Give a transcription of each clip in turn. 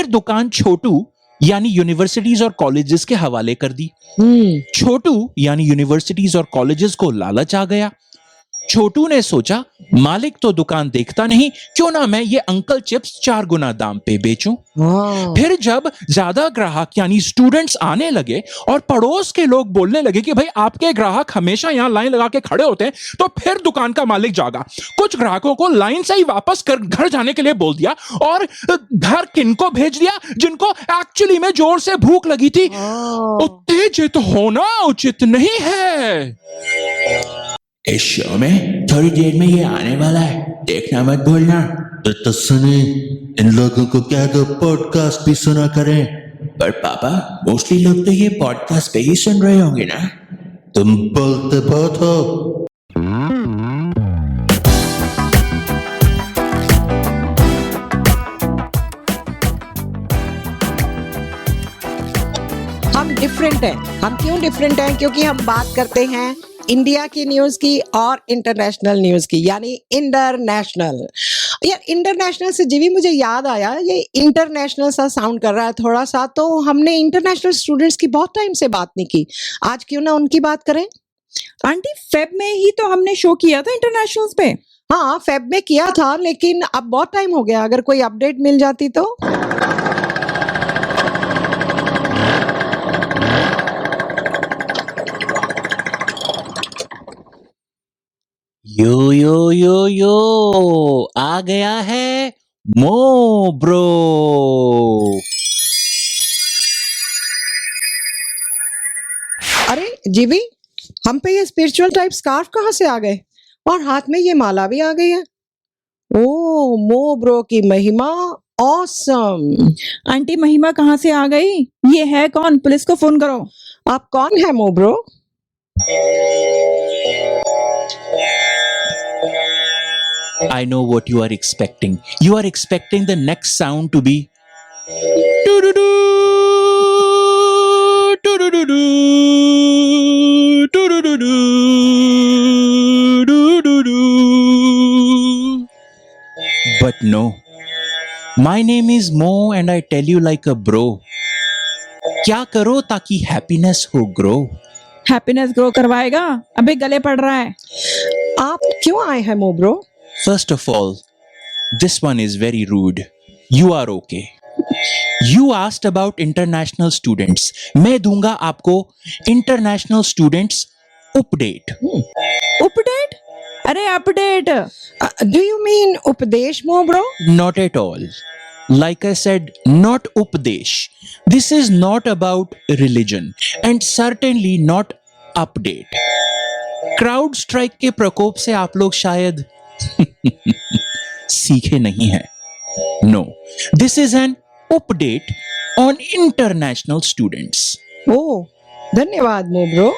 फिर दुकान छोटू यानी यूनिवर्सिटीज और कॉलेजेस के हवाले कर दी। छोटू यानी यूनिवर्सिटीज और कॉलेजेस को लालच आ गया। छोटू ने सोचा मालिक तो दुकान देखता नहीं, क्यों ना मैं ये अंकल चिप्स 4 गुना दाम पे बेचूं। फिर जब ज्यादा ग्राहक यानी स्टूडेंट्स आने लगे और पड़ोस के लोग बोलने लगे कि भाई आपके ग्राहक हमेशा यहाँ लाइन लगा के खड़े होते हैं, तो फिर दुकान का मालिक जागा। कुछ ग्राहकों को लाइन से ही वापस कर घर जाने के लिए बोल दिया और घर किनको भेज दिया, जिनको एक्चुअली में जोर से भूख लगी थी। उत्तेजित होना उचित नहीं है। इस शो में थोड़ी देर में ये आने वाला है, देखना मत भूलना। तो सुने, इन लोगों को क्या दो पॉडकास्ट भी सुना करें। पर पापा मोस्टली लोग तो ये पॉडकास्ट पे ही सुन रहे होंगे ना। तुम बोलते बहुत हो। हम डिफरेंट हैं। हम क्यों डिफरेंट हैं? क्योंकि हम बात करते हैं इंडिया की न्यूज की और इंटरनेशनल न्यूज की, यानी इंटरनेशनल। यार इंटरनेशनल से जीवी मुझे याद आया, ये इंटरनेशनल सा साउंड कर रहा है थोड़ा सा, तो हमने इंटरनेशनल स्टूडेंट्स की बहुत टाइम से बात नहीं की, आज क्यों ना उनकी बात करें। आंटी फेब में ही तो हमने शो किया था इंटरनेशनल्स पे। हाँ फेब में किया था, लेकिन अब बहुत टाइम हो गया, अगर कोई अपडेट मिल जाती तो। यो यो यो यो आ गया है मो ब्रो। अरे जीवी, हम पे ये स्पिरिचुअल टाइप स्कार्फ कहाँ से आ गए? और हाथ में ये माला भी आ गई है। ओ मो ब्रो की महिमा, ऑसम। आंटी महिमा कहाँ से आ गई? ये है कौन? पुलिस को फोन करो। आप कौन है मो bro? I know what you are expecting. You are expecting the next sound to be doo-doo-doo, doo-doo-doo-doo, doo-doo-doo-doo, doo-doo-doo. But no. My name is Mo and I tell you like a bro. क्या करो ताकि happiness हो grow. Happiness grow करवाएगा? अबे गले पड़ रहा है। आप क्यों आए हैं मो bro? First of all, this one is very rude. You are okay. You asked about international students. मैं दूंगा आपको international students update. अपडेट? अरे अपडेट। Do you mean उपदेश मो bro? Not at all. Like I said, not updesh. This is not about religion and certainly not update. Crowd strike के प्रकोप से आप लोग शायद सीखे नहीं है। No, this is an update on international students. ओह धन्यवाद मो bro.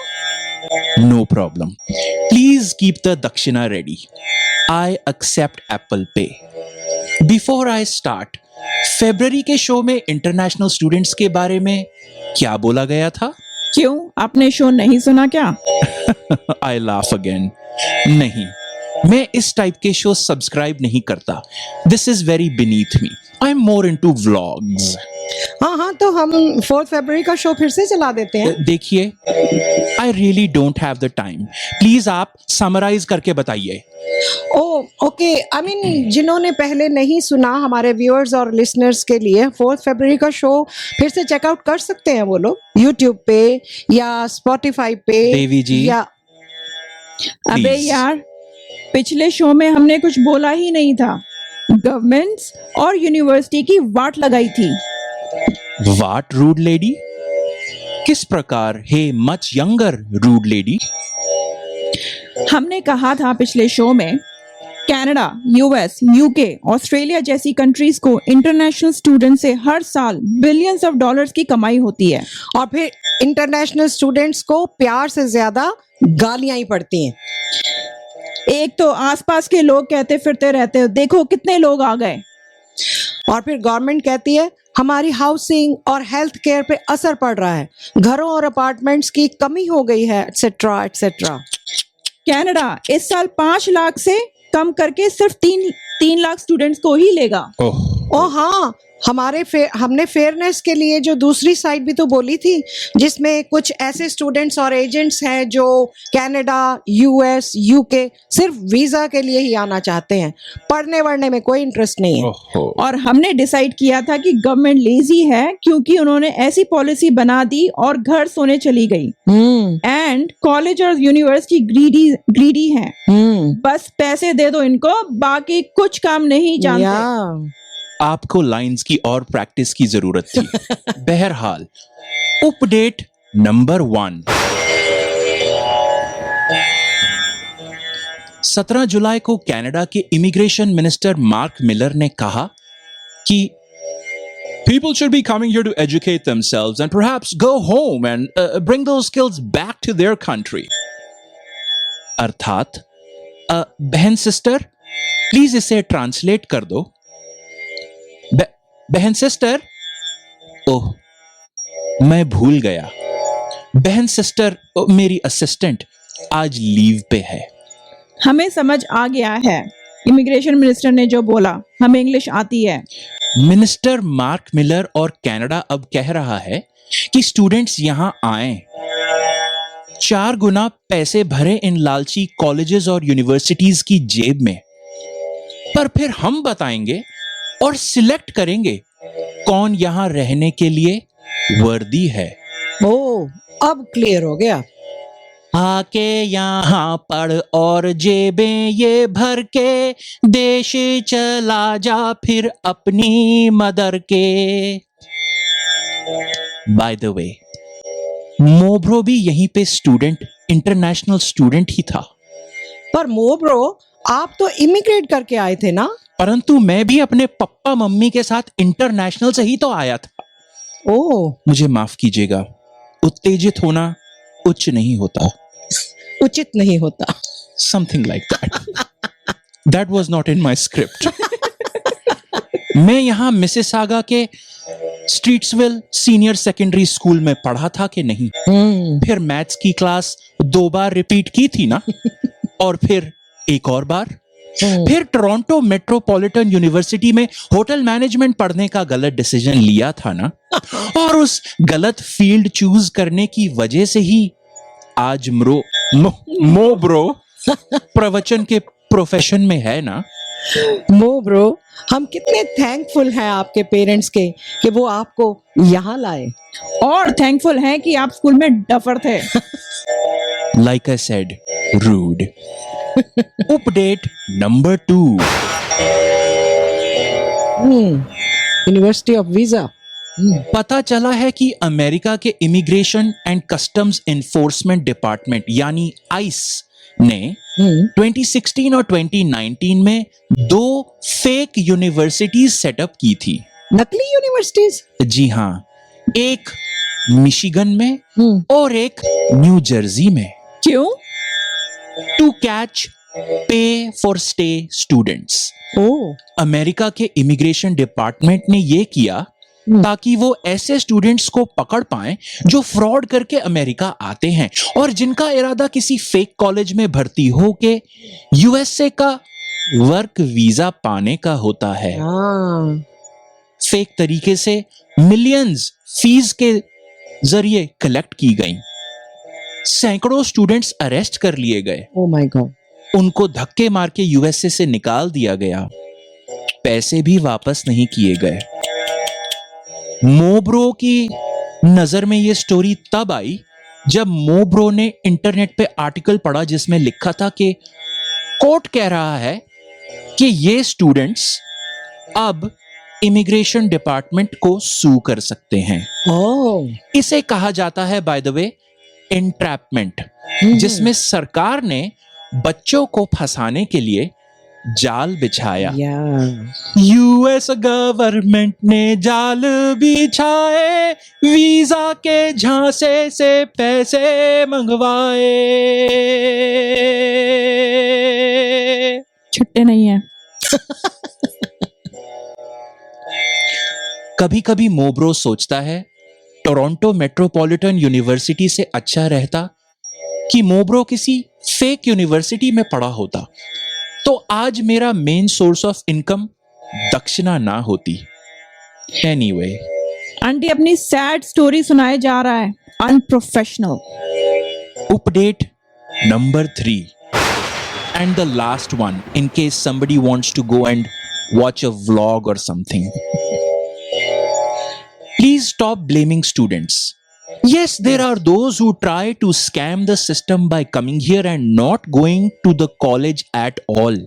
No problem. Please keep the dakshina ready. I accept Apple Pay. Before I start, February के शो में इंटरनेशनल स्टूडेंट्स के बारे में क्या बोला गया था? क्यों, आपने शो नहीं सुना क्या? I laugh again. नहीं, मैं इस टाइप के शो सब्सक्राइब नहीं करता। This is very beneath me. I'm more into vlogs. हाँ, तो हम 4 फरवरी का शो फिर से चला देते हैं। देखिए, I really don't have the time. Please आप समराइज करके बताइए। ओके, आई मीन जिन्होंने पहले नहीं सुना, हमारे व्यूअर्स और लिसनर्स के लिए 4 फरवरी का शो फिर से चेकआउट कर सकते हैं वो लोग यूट्यूब पे या स्पॉटिफाई पे। देवी जी, या अबे Please. यार, पिछले शो में हमने कुछ बोला ही नहीं था। गवर्नमेंट्स और यूनिवर्सिटी की वाट लगाई थी। वाट रूड लेडी? किस प्रकार? हे मच यंगर रूड लेडी। हमने कहा था पिछले शो में कनाडा, यूएस, यूके, ऑस्ट्रेलिया जैसी कंट्रीज को इंटरनेशनल स्टूडेंट से हर साल बिलियंस ऑफ डॉलर्स की कमाई होती है। और फिर इंटरनेशनल स्टूडेंट्स को प्यार से ज्यादा गालियां ही पड़ती हैं। एक तो आसपास के लोग कहते फिरते रहते हो, देखो कितने लोग आ गए। और फिर गवर्नमेंट कहती है हमारी हाउसिंग और हेल्थ केयर पे असर पड़ रहा है, घरों और अपार्टमेंट्स की कमी हो गई है, एटसेट्रा एटसेट्रा। कनाडा इस साल 5 लाख से कम करके सिर्फ 3 लाख स्टूडेंट्स को ही लेगा। ओह, ओ हाँ, हमने फेयरनेस के लिए जो दूसरी साइड भी तो बोली थी, जिसमें कुछ ऐसे स्टूडेंट्स और एजेंट्स हैं जो कनाडा, यूएस, यूके सिर्फ वीजा के लिए ही आना चाहते हैं, पढ़ने वढ़ने में कोई इंटरेस्ट नहीं है। ओहो। और हमने डिसाइड किया था कि गवर्नमेंट लेजी है क्योंकि उन्होंने ऐसी पॉलिसी बना दी और घर सोने चली गई। एंड कॉलेज और यूनिवर्सिटी ग्रीडी हैं, बस पैसे दे दो इनको, बाकी कुछ काम नहीं जानते। आपको लाइंस की और प्रैक्टिस की जरूरत थी। बहरहाल, अपडेट नंबर 1। 17 जुलाई को कनाडा के इमिग्रेशन मिनिस्टर मार्क मिलर ने कहा कि people should be coming here to educate themselves and perhaps go home and bring those skills back to their country. अर्थात बहन सिस्टर प्लीज इसे ट्रांसलेट कर दो। बहन सिस्टर, ओह मैं भूल गया, बहन सिस्टर मेरी असिस्टेंट आज लीव पे है। हमें समझ आ गया है इमिग्रेशन मिनिस्टर ने जो बोला, हमें इंग्लिश आती है। मिनिस्टर मार्क मिलर और कनाडा अब कह रहा है कि स्टूडेंट्स यहां आएं, 4 गुना पैसे भरे इन लालची कॉलेजेस और यूनिवर्सिटीज की जेब में, पर फिर हम बताएंगे और सिलेक्ट करेंगे कौन यहां रहने के लिए वर्दी है। ओ, अब क्लियर हो गया। आके यहाँ पढ़ और जेबें ये भर के, देश चला जा फिर अपनी मदर के। बाय द वे, मोब्रो भी यहीं पे स्टूडेंट, इंटरनेशनल स्टूडेंट ही था। पर मोब्रो, आप तो इमिग्रेट करके आए थे ना? परंतु मैं भी अपने पप्पा मम्मी के साथ इंटरनेशनल से ही तो आया था। ओह, मुझे माफ कीजिएगा, उत्तेजित होना उच्च नहीं होता। उचित नहीं होता। Something like that. That was not in my script. मैं यहाँ मिसिसागा के स्ट्रीट्सविल सीनियर सेकेंडरी स्कूल में पढ़ा था कि नहीं? फिर मैथ्स की क्लास 2 बार रिपीट की थी ना, और फिर एक और बार, फिर टोरंटो मेट्रोपॉलिटन यूनिवर्सिटी में होटल मैनेजमेंट पढ़ने का गलत डिसीजन लिया था ना, और उस गलत फील्ड चूज करने की वजह से ही आज मोब्रो प्रवचन के प्रोफेशन में है ना। मोब्रो, हम कितने थैंकफुल हैं आपके पेरेंट्स के कि वो आपको यहाँ लाए, और थैंकफुल हैं कि आप स्कूल में डफर थे। Like I said, rude. Update number 2. University of visa. पता चला है कि अमेरिका के immigration and customs enforcement department यानी आइस ने 2016 और 2019 में 2 फेक यूनिवर्सिटीज सेटअप की थी। नकली यूनिवर्सिटीज? जी हाँ, एक मिशिगन में और एक न्यू जर्सी में। क्यों? टू कैच पे फॉर स्टे स्टूडेंट्स। अमेरिका के इमिग्रेशन डिपार्टमेंट ने यह किया ताकि वो ऐसे स्टूडेंट्स को पकड़ पाएं जो फ्रॉड करके अमेरिका आते हैं और जिनका इरादा किसी फेक कॉलेज में भर्ती हो के यूएसए का वर्क वीजा पाने का होता है। फेक तरीके से मिलियंस फीस के जरिए कलेक्ट की गई। सैकड़ों स्टूडेंट्स अरेस्ट कर लिए गए। Oh my God. उनको धक्के मार के यूएसए से निकाल दिया गया, पैसे भी वापस नहीं किए गए। मोब्रो की नजर में यह स्टोरी तब आई जब मोब्रो ने इंटरनेट पे आर्टिकल पढ़ा जिसमें लिखा था कि कोर्ट कह रहा है कि ये स्टूडेंट्स अब इमिग्रेशन डिपार्टमेंट को सू कर सकते हैं। इसे कहा जाता है बाय द वे एंट्रैपमेंट, जिसमें सरकार ने बच्चों को फंसाने के लिए जाल बिछाया। यूएस गवर्नमेंट ने जाल बिछाए, वीजा के झांसे से पैसे मंगवाए। छुट्टे नहीं है। कभी कभी मोब्रो सोचता है टोरंटो मेट्रोपॉलिटन यूनिवर्सिटी से अच्छा रहता कि मोब्रो किसी फेक यूनिवर्सिटी में पढ़ा होता, तो आज मेरा मेन सोर्स ऑफ इनकम दक्षिणा ना होती। एनीवे, आंटी अपनी सैड स्टोरी सुनाए जा रहा है, unprofessional. update number 3 and the last one in case somebody wants to go and watch a vlog or something. Please stop blaming students. Yes, there are those who try to scam the system by coming here and not going to the college at all,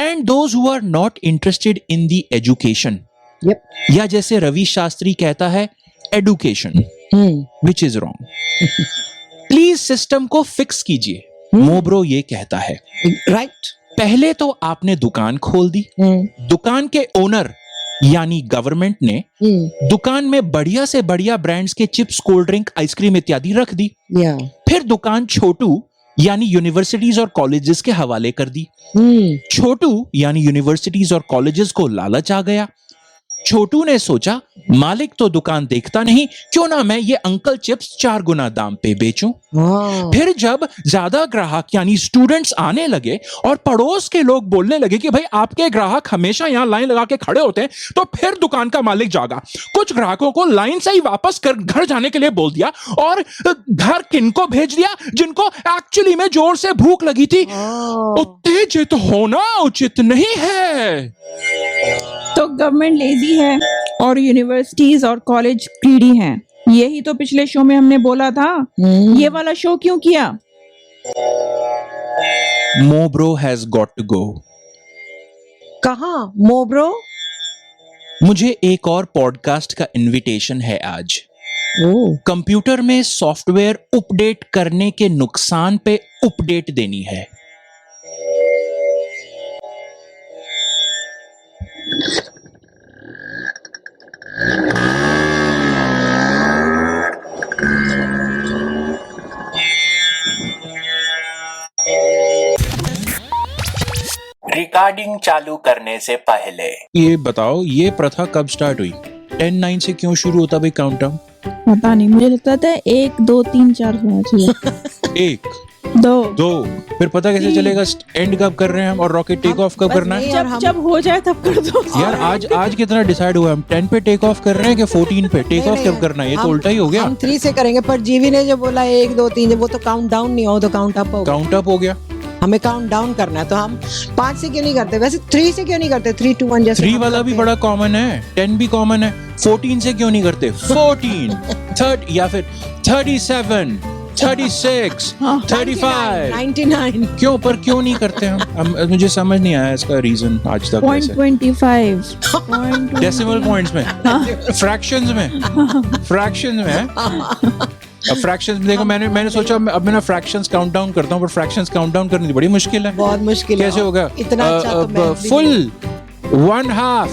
and those who are not interested in the education. Yep. या जैसे रवि शास्त्री कहता है, education, which is wrong. Please system को fix कीजिए, मोब्रो ये कहता है। Right. पहले तो आपने दुकान खोल दी, दुकान के ओनर यानी गवर्नमेंट ने दुकान में बढ़िया से बढ़िया ब्रांड्स के चिप्स, कोल्ड ड्रिंक, आइसक्रीम इत्यादि रख दी। फिर दुकान छोटू यानी यूनिवर्सिटीज और कॉलेजेस के हवाले कर दी। छोटू यानी यूनिवर्सिटीज और कॉलेजेस को लालच आ गया। छोटू ने सोचा, मालिक तो दुकान देखता नहीं, क्यों ना मैं ये अंकल चिप्स 4 गुना दाम पे बेचूं। फिर जब ज्यादा ग्राहक यानी स्टूडेंट्स आने लगे और पड़ोस के लोग बोलने लगे कि भाई आपके ग्राहक हमेशा यहाँ लाइन लगा के खड़े होते हैं, तो फिर दुकान का मालिक जागा, कुछ ग्राहकों को लाइन से ही वापस कर घर जाने के लिए बोल दिया और घर किनको भेज दिया, जिनको एक्चुअली में जोर से भूख लगी थी। उत्तेजित होना उचित नहीं है। तो गवर्नमेंट लेजी है और यूनिवर्सिटीज और कॉलेज ग्रीडी हैं। यही तो पिछले शो में हमने बोला था। ये वाला शो क्यों किया? मोब्रो हैज गॉट टू गो। कहाँ मोब्रो? मुझे एक और पॉडकास्ट का इनविटेशन है आज। कंप्यूटर में सॉफ्टवेयर अपडेट करने के नुकसान पे अपडेट देनी है। रिकॉर्डिंग चालू करने से पहले ये बताओ, ये प्रथा कब स्टार्ट हुई? 10-9 से क्यों शुरू होता भाई काउंटडाउन? पता नहीं, मुझे लगता था 1 2 3 4 होना चाहिए। 1 2 फिर पता कैसे चलेगा एंड कब कर रहे हैं हम और रॉकेट टेक ऑफ कब करना है? जब हो जाए तब कर दो यार। आज कितना डिसाइड हुआ? हम 10 पे टेक ऑफ कर रहे हैं कि 14 पे टेक ऑफ कब करना है? ये तो उल्टा ही हो गया। हम 3 से करेंगे, पर जीवी ने जो बोला 1 2 3, वो तो काउंट डाउन नहीं हो, तो काउंट अप हो। काउंट अप हो गया। हमें काउंट डाउन करना है, तो हम 5 से क्यों नहीं करते? वैसे 3 से क्यों नहीं करते? 3 2 1 जैसे 3 वाला भी बड़ा कॉमन है, 10 भी कॉमन है। 14 से क्यों नहीं करते? 14 30 या फिर 37 36 35 99 क्यों नहीं करते हम? मुझे समझ नहीं आया इसका रीजन आज तक। 0.25 डेसिमल पॉइंट्स में, फ्रैक्शंस में अब फ्रैक्शंस में देखो, मैंने सोचा अब मैं ना फ्रैक्शंस काउंट डाउन करता हूँ, पर फ्रैक्शंस काउंट डाउन करनी बड़ी मुश्किल है। बहुत मुश्किल है। कैसे होगा? इतना अच्छा तो मैं भी फुल 1/2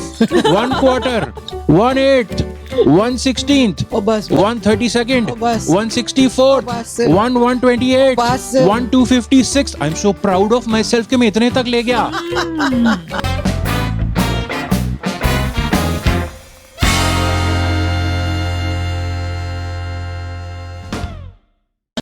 1/4 1/8 1/16 बस 1/32 बस 1/64 बस 1/128 बस 1/256। I am so proud of my self कि मैं इतने तक ले गया।